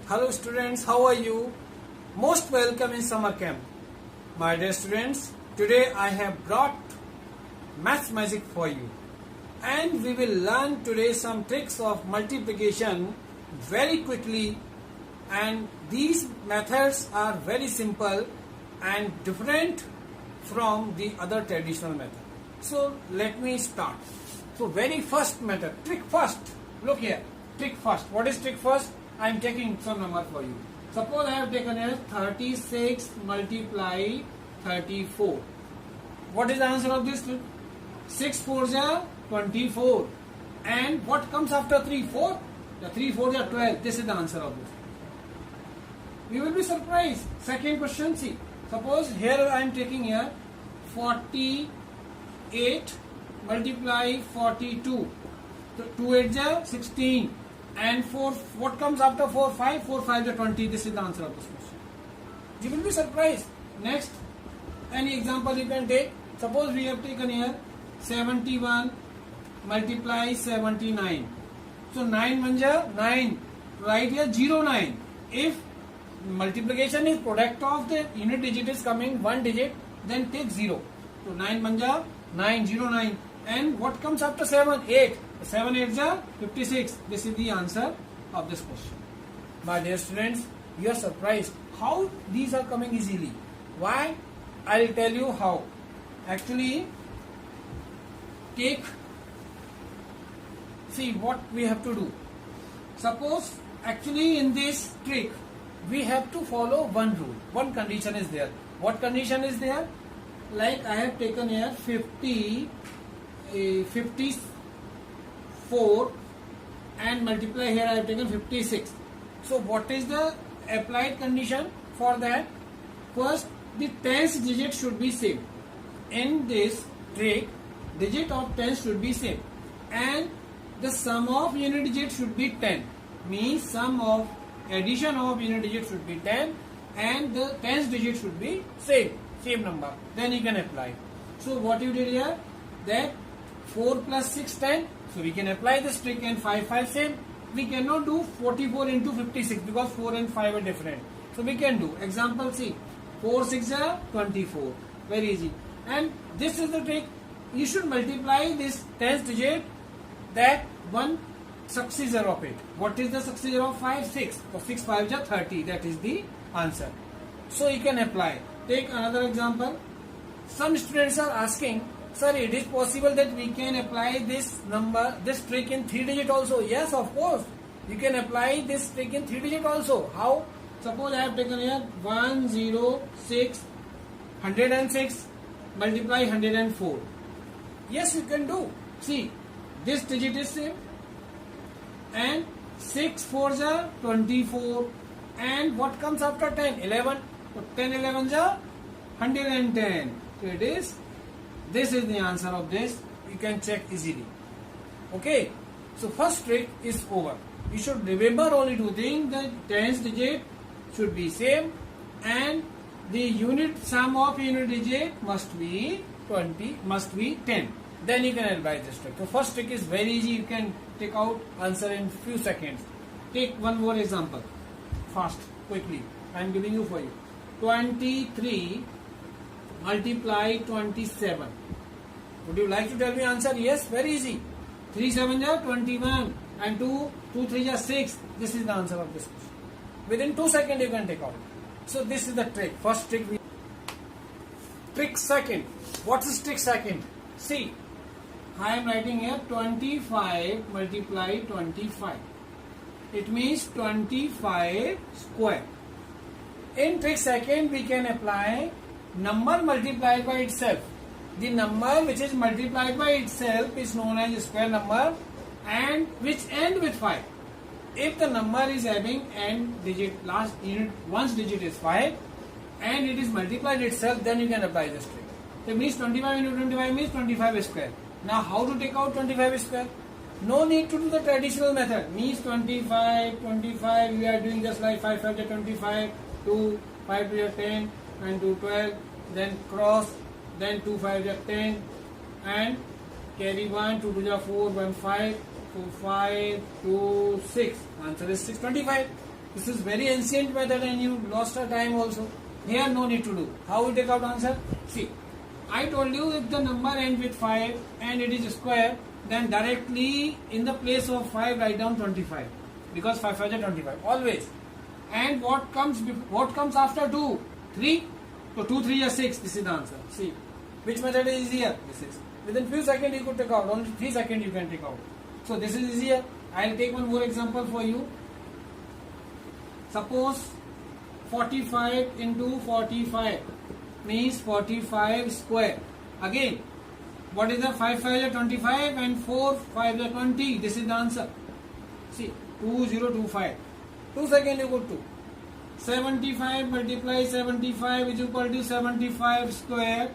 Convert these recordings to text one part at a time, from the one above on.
Hello students, how are you? Most welcome in summer camp. My dear students, today I have brought maths magic for you. And we will learn today some tricks of multiplication very quickly. And these methods are very simple and different from the other traditional method. So let me start. So very first method, trick first. Look here, trick first. What is trick first? I am taking some number for you. Suppose I have taken as 36 multiply 34. What is the answer of this? 6 4s are 24. And what comes after 3? 4? The 3 4s are 12. This is the answer of this. You will be surprised. Second question, see. Suppose here I am taking here 48 multiply 42. So 2 8s are 16. And 4, what comes after 4? 5. 4 5s are 20. This is the answer of this question. You will be surprised. Next, any example you can take. Suppose we have taken here 71 multiply 79. So 9 manja 9. Write here 09. If multiplication is product of the unit digit is coming one digit, then take 0. So 9 manja 9, 09. And what comes after 7? 8. 7 8s are 56. This is the answer of this question. My dear students, you are surprised how these are coming easily. Why? I will tell you how. Actually, see what we have to do. Suppose actually in this trick we have to follow one rule. One condition is there. What condition is there? Like I have taken here 54 and multiply here I have taken 56. So what is the applied condition for that? First, the tens digit should be same. In this trick, digit of tens should be same. And the sum of unit digit should be 10. Means sum of addition of unit digit should be 10 and the tens digit should be same number. Then you can apply. So what you did here, that 4 plus 6 10. So we can apply this trick and 5 5 same. We cannot do 44 into 56 because 4 and 5 are different. So we can do example C. 4 6 are 24. Very easy. And this is the trick. You should multiply this tens digit that one successor of it. What is the successor of 5? 6. So 6 5s are 30. That is the answer. So you can apply. Take another example. Some students are asking, sir, it is possible that we can apply this trick in 3 digit also. Yes, of course. You can apply this trick in 3 digit also. How? Suppose I have taken here 106 106 multiply 104. Yes, you can do. See, this digit is same. And 6 4s are 24. And what comes after 10? 11. So 10 11s are 110. So it is. This is the answer of this. You can check easily. Okay. So first trick is over. You should remember only two things. The tens digit should be same and the unit sum of unit digit must be 10. Then you can apply this trick. So first trick is very easy. You can take out answer in few seconds. Take one more example. Fast, quickly. I am giving you for you. 23 multiply 27. Would you like to tell me answer? Yes, very easy. 3 7s are 21 and 2 3s are 6. This is the answer of this question. Within 2 seconds you can take out. So this is the trick. First trick. Trick second. What is trick second? See, I am writing here 25 multiply 25. It means 25 square. In trick second we can apply number multiplied by itself. The number which is multiplied by itself is known as square number and which end with 5. If the number is having end digit, last unit, one's digit is 5 and it is multiplied itself, then you can apply this trick. So it means 25 into 25 means 25 square. Now how to take out 25 square? No need to do the traditional method. Means 25 we are doing just like 5 5 is 25, 2 5 is 10 and 2 12, then cross, then 2 5 is 10 and carry 1, 2 2 4, 1 5, 2 5, 2 6. Answer is 625. This is very ancient method and you lost your time also. Here no need to do. How we take out answer? See, I told you if the number ends with 5 and it is square, then directly in the place of 5 write down 25. Because 5 5 is 25. Always. And what comes after 2? 3. So 2 3 is 6. This is the answer. See, which method is easier? This is. Within few seconds you could take out. Only 3 seconds you can take out. So this is easier. I'll take one more example for you. Suppose 45 into 45 means 45 square. Again, what is the 5 5 is 25 and 4 5 is 20. This is the answer. See, 2025. 2 seconds you go to 75 multiply 75 is equal to 75 square.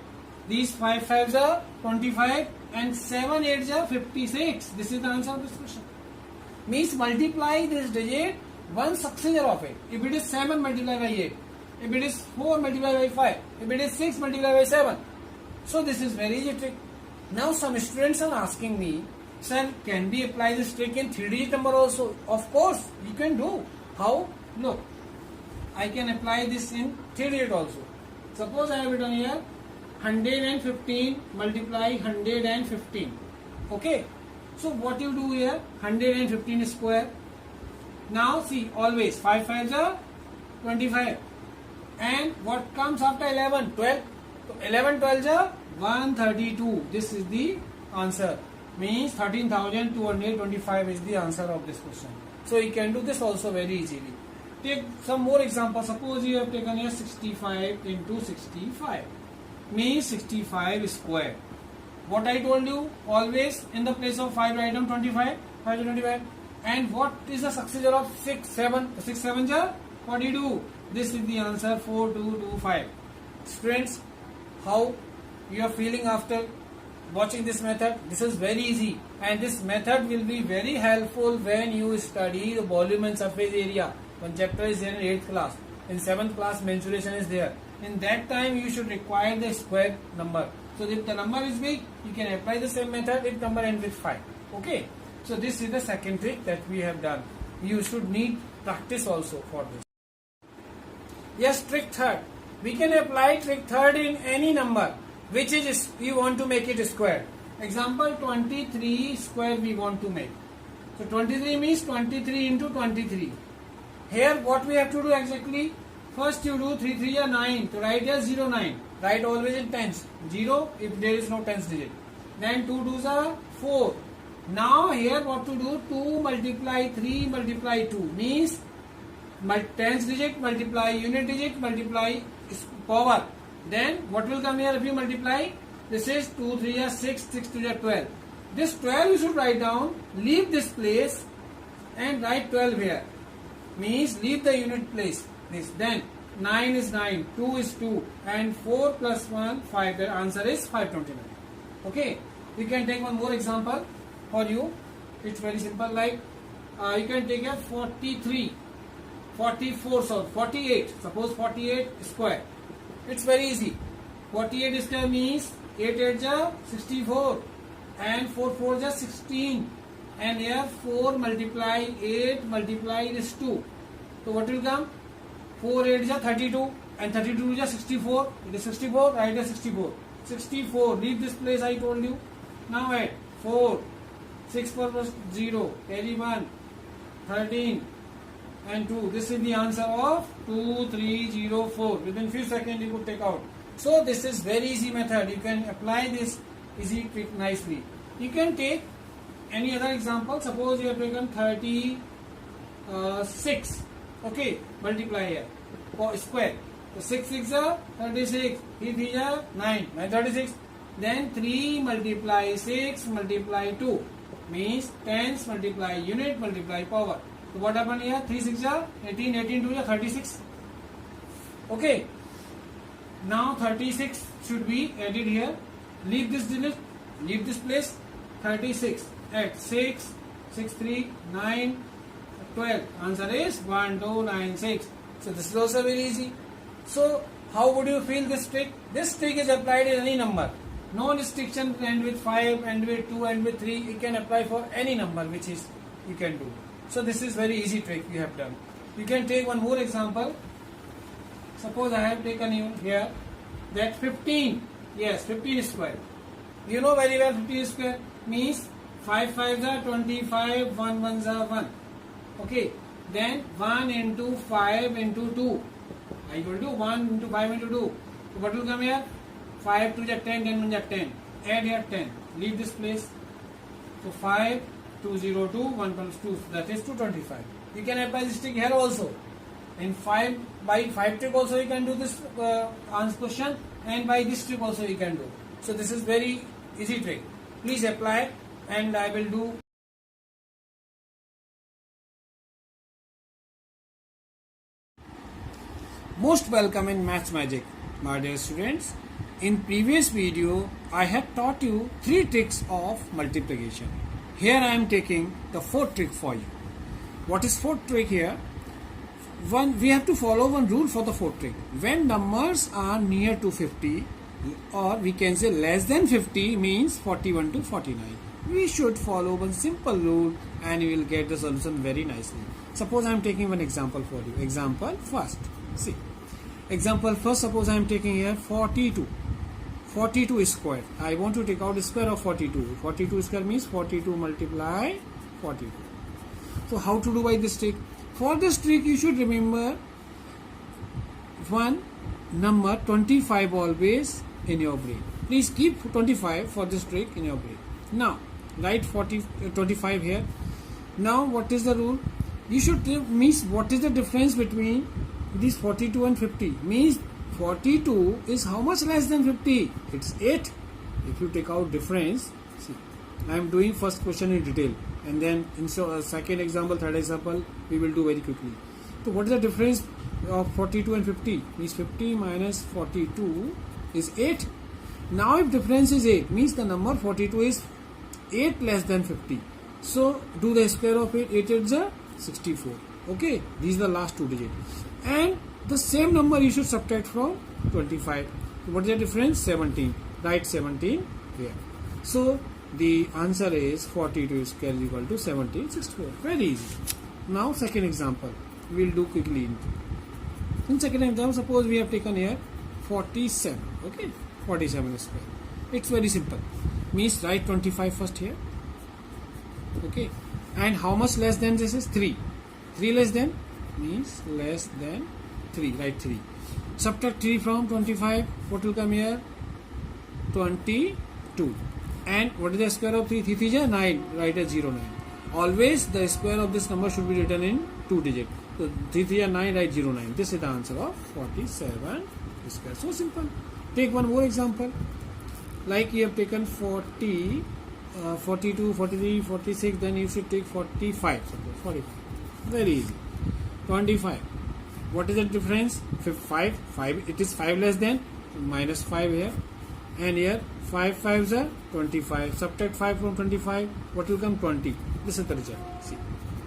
These 5 5s are 25 and 7 8s are 56. This is the answer of this question. Means multiply this digit one successor of it. If it is 7 multiplied by 8, if it is 4 multiplied by 5, if it is 6 multiplied by 7. So this is very easy trick. Now some students are asking me, sir, can we apply this trick in 3-digit number also? Of course, you can do. How? Look, I can apply this in 3-digit also. Suppose I have written here 115 multiply 115. Okay. So what you do here? 115 square. Now see, always 5 5s are 25. And what comes after 11? 12. So 11 12s are 132. This is the answer. Means 13,225 is the answer of this question. So you can do this also very easily. Take some more examples. Suppose you have taken here 65 into 65. Means 65 square. What I told you, always in the place of 5 write down 25. 5 to 25. And what is the successor of 6 7? 6 7 are 42. This is the answer 4225. Students, how you are feeling after watching this method? This is very easy, and this method will be very helpful when you study the volume and surface area. One chapter is there in 8th class. In 7th class, mensuration is there. In that time, you should require the square number. So if the number is big, you can apply the same method if number ends with 5. Okay. So this is the second trick that we have done. You should need practice also for this. Yes, trick third. We can apply trick third in any number which is we want to make it square. Example 23 square we want to make. So 23 means 23 into 23. Here what we have to do exactly? First you do 3 3 are 9. So write here 0 9. Write always in tens. 0 if there is no tens digit. Then 2 2s are 4. Now here what to do? 2 multiply 3 multiply 2 means tens digit multiply unit digit multiply power. Then what will come here if you multiply? This is 2 3 are 6, 6 2 are 12. This 12 you should write down, leave this place and write 12 here. Means leave the unit place. This. Then 9 is 9, 2 is 2 and 4 plus 1 5. The answer is 529. Okay. We can take one more example for you. It's very simple, like you can take a 43 44 so 48. Suppose 48 square. It's very easy. 48 square means 8 8 are 64 and 4 4 are 16 and here 4 multiply 8 multiply is 2. So what will come? 4 8 are 32 and 32 is 64. It is 64. Write as 64. 64. Leave this place I told you. Now add 4 6 4 plus 0 carry 1 13 and 2. This is the answer of 2304. Within few seconds you could take out. So this is very easy method. You can apply this easy trick nicely. You can take any other example. Suppose you have taken 36. Okay, multiply here. Square. So 6 6 are 36. 3 3 are 9. 9 36. Then 3 multiply 6 multiply 2 means tens multiply unit multiply power. So what happened here? 3 6 are 18, 18 2 are 36. Okay. Now 36 should be added here. Leave this digit, leave this place. 36. Add 6, 6 3, 9, 12. Answer is 1296. So this is also very easy. So how would you feel this trick? This trick is applied in any number. No restriction, end with 5, end with 2, end with 3. You can apply for any number which is you can do. So this is very easy trick we have done. You can take one more example. Suppose I have taken you here that 15. Yes, 15 square. You know very well 15 square means 5 5s are 25, 1 1s are 1. Okay. Then 1 into 5 into 2. I will do 1 into 5 into 2. So what will come here? 5 to the 10, 10 1 10. Add here 10. Leave this place. So 5, 202, 1 plus 2. That is 225. You can apply this trick here also. In 5 by 5 trick also you can do this answer question, and by this trick also you can do. So this is very easy trick. Please apply, and I will do. Most welcome in Maths Magic, my dear students. In previous video, I had taught you 3 tricks of multiplication. Here I am taking the 4th trick for you. What is 4th trick here? We have to follow one rule for the 4th trick. When numbers are near to 50, or we can say less than 50, means 41 to 49. We should follow one simple rule and you will get the solution very nicely. Suppose I am taking one example for you. Example first. See. Example first, suppose I am taking here 42. 42 square. I want to take out the square of 42. 42 square means 42 multiply 42. So how to do by this trick? For this trick you should remember one number 25 always in your brain. Please keep 25 for this trick in your brain. Now write 25 here. Now what is the rule? You should means what is the difference between this 42 and 50? Means 42 is how much less than 50? It's 8. If you take out difference, see, I am doing first question in detail, and then in second example, third example, we will do very quickly. So what is the difference of 42 and 50? Means 50 minus 42 is 8. Now if difference is 8, means the number 42 is 8 less than 50. So do the square of 8. 8 is 64. Okay, these are the last 2 digits. And the same number you should subtract from 25. What is the difference? 17. Write 17 here. So the answer is 42 square is equal to 1764. Very easy. Now second example. We will do quickly. In second example, suppose we have taken here 47. Okay, 47 square. It's very simple. Means write 25 first here. Okay. And how much less than this is? 3. 3 less than means less than 3. Write 3. Subtract 3 from 25. What will come here? 22. And what is the square of 3? 3 3 is 9. Write as 09. Always the square of this number should be written in 2 digits. So 3 3 is 9. Write 09. This is the answer of 47 square. So simple. Take one more example. Like you have taken 40, 42, 43, 46. Then you should take 45. Suppose 45. Very easy. 25. What is the difference? 5. 5. It is 5 less than, minus 5 here. And here 5 5s are 25. Subtract 5 from 25. What will come? 20. This is the result. See.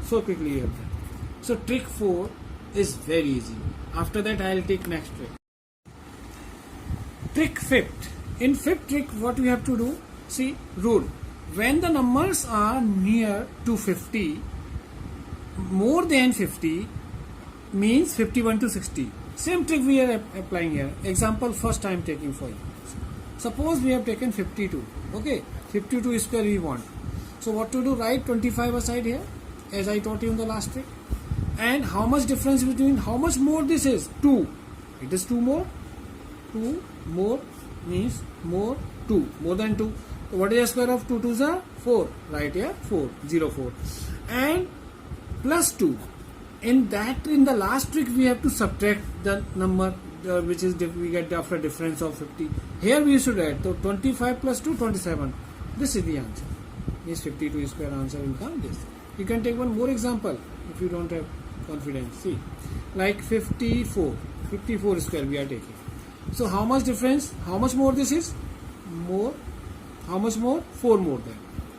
So quickly you have done. So trick 4 is very easy. After that I will take next trick. Trick 5th. In 5th trick what we have to do? See, rule. When the numbers are near to 50, more than 50 means 51 to 60. Same trick we are applying here. Example first I am taking for you. Suppose we have taken 52. Okay, 52 square we want. So what to do? Write 25 aside here, as I taught you in the last trick. And how much difference between, how much more this is? 2. It is 2 more. 2 more means more 2. More than 2. So what is the square of 2 2s are 4. Right here 4. 0 4. And plus 2. In the last trick we have to subtract the number which is we get after difference of 50. Here we should add. So 25 plus 2, 27. This is the answer. This 52 square answer will come this. You can take one more example if you don't have confidence. See, like 54. 54 square we are taking. So how much difference? How much more this is? More. How much more? 4 more than.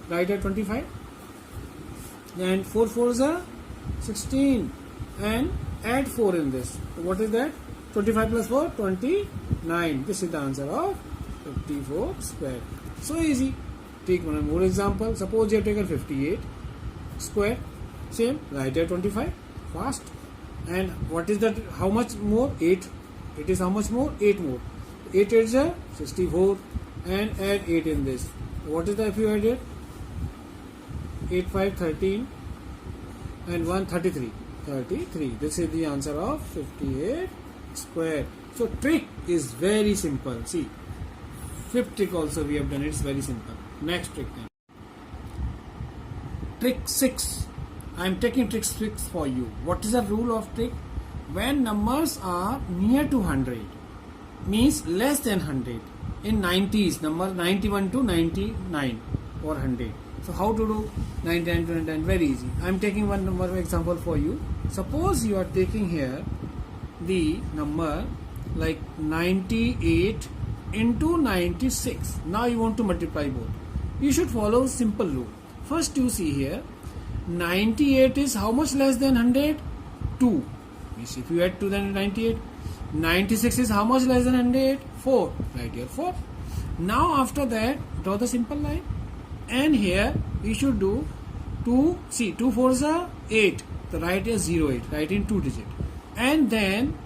Right at 25. And 4 4s are 16. And add 4 in this. So what is that? 25 plus 4, 29. This is the answer of 54 square. So easy. Take one more example. Suppose you have taken 58 square. Same. Write at 25. Fast. And what is that? How much more? 8. It is how much more? 8 more. 8 is 64, and add 8 in this. What is the if you add it? 8 5 13 and 1 33. 33. This is the answer of 58 square. So trick is very simple. See, fifth trick also we have done. It's very simple. Next trick then. Trick 6. I am taking trick 6 for you. What is the rule of trick? When numbers are near to 100, means less than 100. In 90s, number 91 to 99 or 100. So how to do 99 to 99? Very easy. I am taking one number example for you. Suppose you are taking here the number like 98 into 96. Now you want to multiply both. You should follow simple rule. First you see here 98 is how much less than 100? 2. Means if you add 2 then 98. 96 is how much less than 100? 4. Right here 4. Now after that draw the simple line. And here you should do 2. See 2 4s are 8. The right is 0 8. Write in 2 digit. And then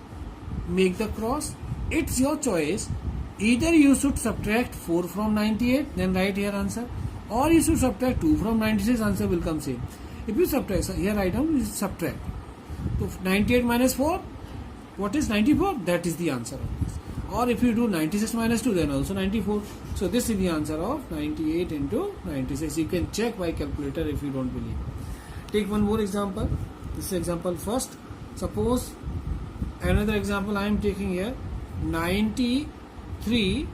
make the cross. It's your choice. Either you should subtract 4 from 98, then write here answer, or you should subtract 2 from 96, answer will come same. If you subtract, so here write down, you subtract. So 98 minus 4, what is 94? That is the answer of this. Or if you do 96 minus 2, then also 94. So this is the answer of 98 into 96. You can check by calculator if you don't believe. Take one more example. This is example first. Suppose another example I am taking here, 93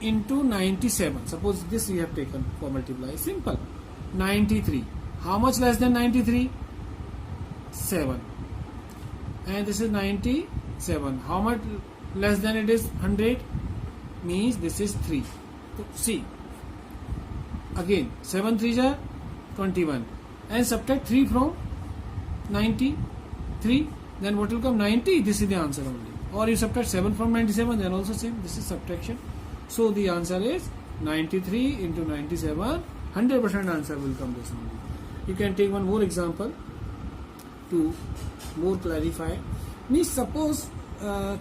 into 97. Suppose this we have taken for multiply. Simple. 93. How much less than 93? 7. And this is 97. How much less than it is? 100. Means this is 3. So see. Again 7 3s are 21. And subtract 3 from 93. Then what will come? 90. This is the answer only. Or you subtract 7 from 97, then also same. This is subtraction. So the answer is 93 into 97. 100% answer will come this only. You can take one more example to more clarify. Means suppose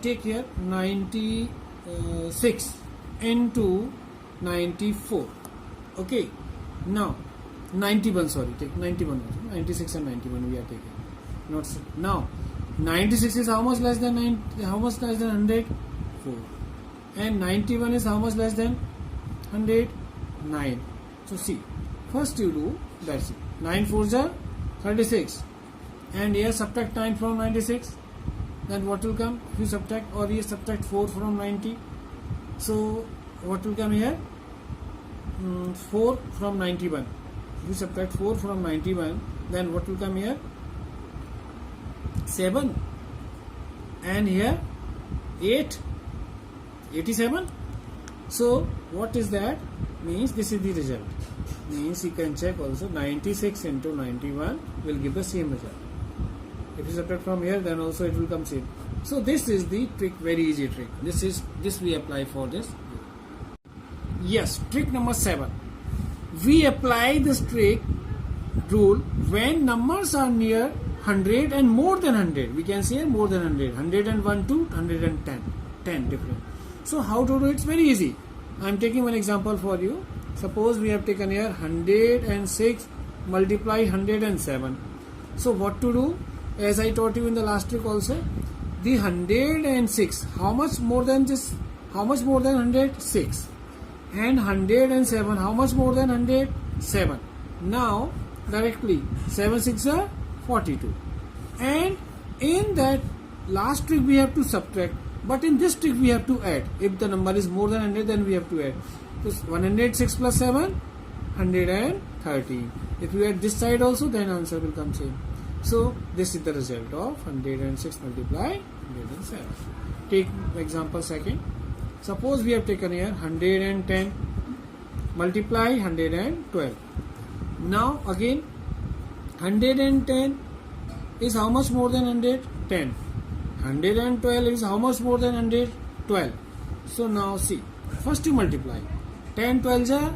take here 96 into 94. Okay. Now 91. Sorry, take 91. 96 and 91 we are taking. Not so. Now 96 is how much less than 90, how much less than 100? 4. And 91 is how much less than 100? 9. So see, first you do, that's it. 9 4s are 36. And here subtract 9 from 96. Then what will come? If you subtract, or you subtract 4 from 90. So what will come here? 4 from 91. If you subtract 4 from 91, then what will come here? 7. And here 8. 87. So what is that? Means this is the result. Means you can check also 96 into 91 will give the same result. If you subtract from here, then also it will come same. So this is the trick, very easy trick. This we apply for this. Yes, trick number 7. We apply this trick rule when numbers are near 100 and more than 100. We can say more than 100. 101 to 110. 10 different. So how to do it? It's very easy. I am taking one example for you. Suppose we have taken here 106 multiply 107. So what to do? As I taught you in the last trick also, the 106, how much more than this? How much more than 100? 6. And 107, how much more than 100? 7. Now directly 7 6 are 42. And in that last trick we have to subtract, but in this trick we have to add. If the number is more than 100, then we have to add. So 106 plus 7, 113. If you add this side also, then answer will come same. So this is the result of 106 multiply 107. Take example second. Suppose we have taken here 110 multiply 112. Now again 110 is how much more than 100? 10. 112 is how much more than 100? 12. So now see, first you multiply. 10 12s are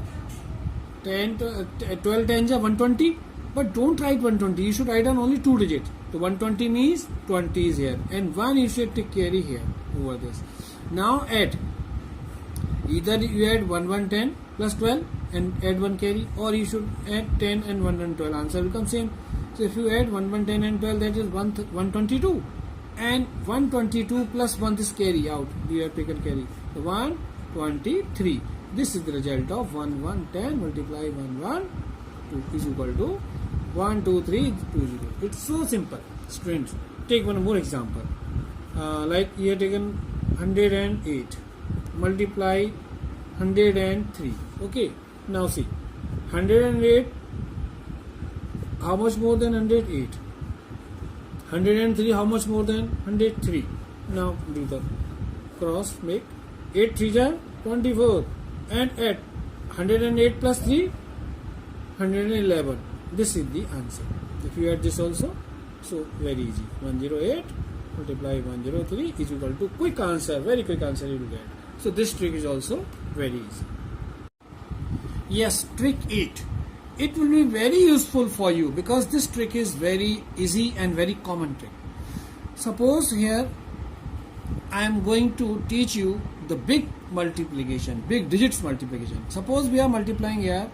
10 12 10s are 120. But don't write 120. You should write down only 2 digits. So 120 means 20 is here, and 1 you should take carry here over this. Now add. Either you add 110 plus 12 and add 1 carry, or you should add 10 and 112. Answer will come same. So if you add 110 and 12, that is 122. And 122 plus 1 is carry out. You have taken carry. So 123. This is the result of 1110 multiply 112 is equal to 12320. It's so simple. Students, take one more example. Like you have taken 108 multiply 103. Okay. Now see, 108. How much more than 108? 103. How much more than 103? Now do the cross. Make 8 3 are 24, and add 108 plus 3, 111. This is the answer. If you add this also, so very easy. 108 multiply 103 is equal to quick answer. Very quick answer you will get. So this trick is also very easy. Yes, trick 8. It will be very useful for you because this trick is very easy and very common trick. Suppose here I am going to teach you the big multiplication, big digits multiplication. Suppose we are multiplying here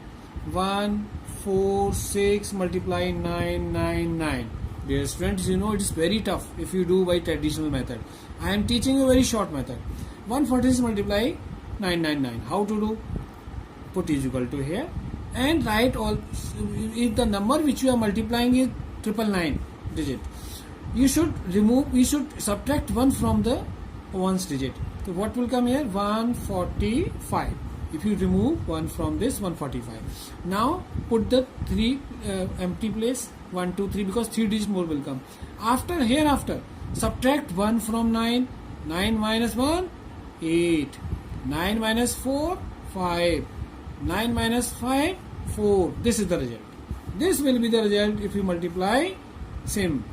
1, 4, 6 multiply 9, 9, 9. Dear students, you know it is very tough if you do by traditional method. I am teaching you a very short method. 146 multiply 999. How to do? Put is equal to here and write all. If the number which you are multiplying is 999 digit, you should subtract 1 from the ones digit. So what will come here? 145. If you remove 1 from this, 145. Now put the 3 empty place, 1, 2, 3, because 3 digits more will come. Hereafter subtract 1 from 9. 9 minus 1, 8. 9 minus 4, 5. 9 minus 5, 4. This is the result. This will be the result if you multiply same.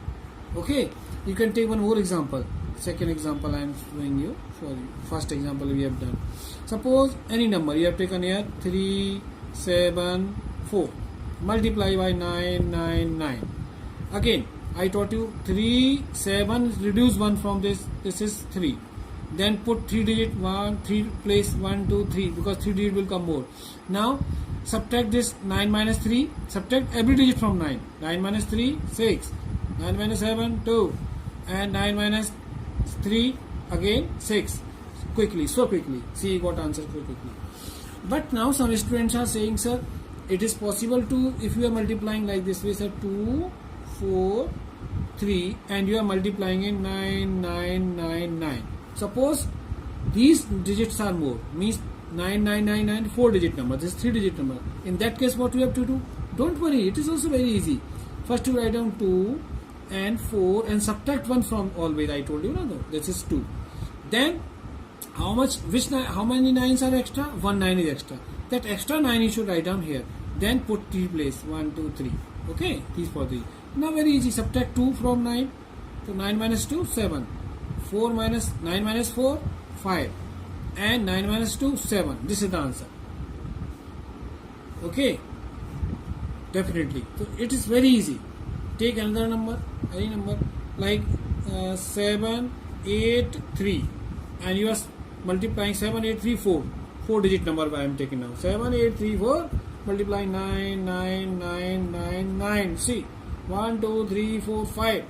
Okay. You can take one more example. Second example I am showing you. Sorry. First example we have done. Suppose any number you have taken here 3, 7, 4. Multiply by 9, 9, 9. Again, I taught you 3, 7, reduce 1 from this. This is 3. Then put 3 digit 1, 3 place 1, 2, 3 because 3 digit will come more. Now subtract this 9 minus 3. Subtract every digit from 9. 9 minus 3, 6. 9 minus 7, 2. And 9 minus 3 again 6. So quickly. See what answer so quickly. But now some students are saying, sir, it is possible to, if you are multiplying like this way, sir, 2, 4, 3 and you are multiplying in 9, 9, 9, 9. Suppose these digits are more, means 9999, 4 digit number, this is 3 digit number. In that case, what you have to do? Don't worry, it is also very easy. First you write down 2 and 4 and subtract 1 from always. I told you, no, this is 2. Then how many 9s are extra? 1 9 is extra. That extra 9 you should write down here. Then put 3 place, 1, 2, 3. Okay, these for 3. Now very easy, subtract 2 from 9. So 9 minus 2, 7. 9 minus 4, 5. And 9 minus 2, 7. This is the answer. Okay. Definitely. So it is very easy. Take another number, any number, like 7, 8, 3. And you are multiplying 7, 8, 3, 4. 4 digit number I am taking now. 7, 8, 3, 4. Multiply 9, 9, 9, 9, 9. See. 1, 2, 3, 4, 5.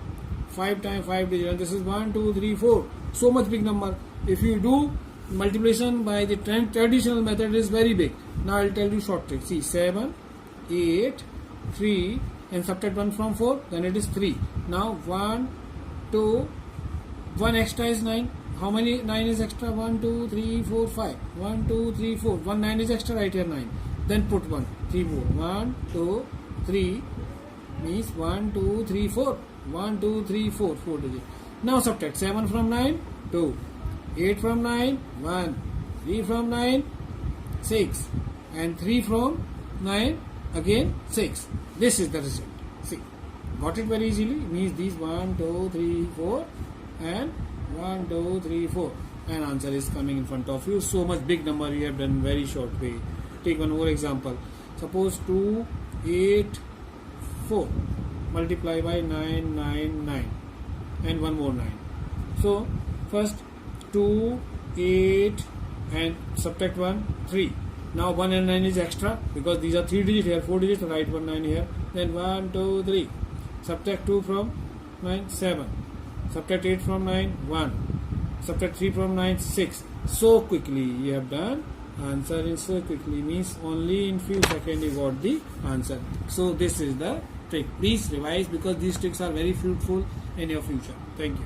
5 times 5 digits, and this is 1, 2, 3, 4. So much big number. If you do multiplication by the traditional method, it is very big. Now I will tell you short trick. See, 7, 8, 3 and subtract 1 from 4, then it is 3. Now 1, 2, 1 extra is 9. How many 9 is extra? 1, 2, 3, 4, 5. 1, 2, 3, 4. 1 9 is extra, right here 9. Then put 1, 3 more. 1, 2, 3 means 1, 2, 3, 4. 1, 2, 3, 4. 4 digits. Now subtract 7 from 9, 2. 8 from 9, 1. 3 from 9, 6. And 3 from 9, again 6. This is the result. See, got it very easily. Means these 1, 2, 3, 4 and 1, 2, 3, 4. And answer is coming in front of you. So much big number you have done very short way. Take one more example. Suppose 2, 8, 4. multiply by 999 and one more 9. So first 2, 8 and subtract 1, 3. Now 1 and 9 is extra because these are 3 digits here, 4 digits, write 1 9 here. Then 1, 2, 3. Subtract 2 from 9, 7. Subtract 8 from 9, 1. Subtract 3 from 9, 6. So quickly you have done. Answer is so quickly means only in few seconds you got the answer. So this is the trick. Please revise because these tricks are very fruitful in your future. Thank you.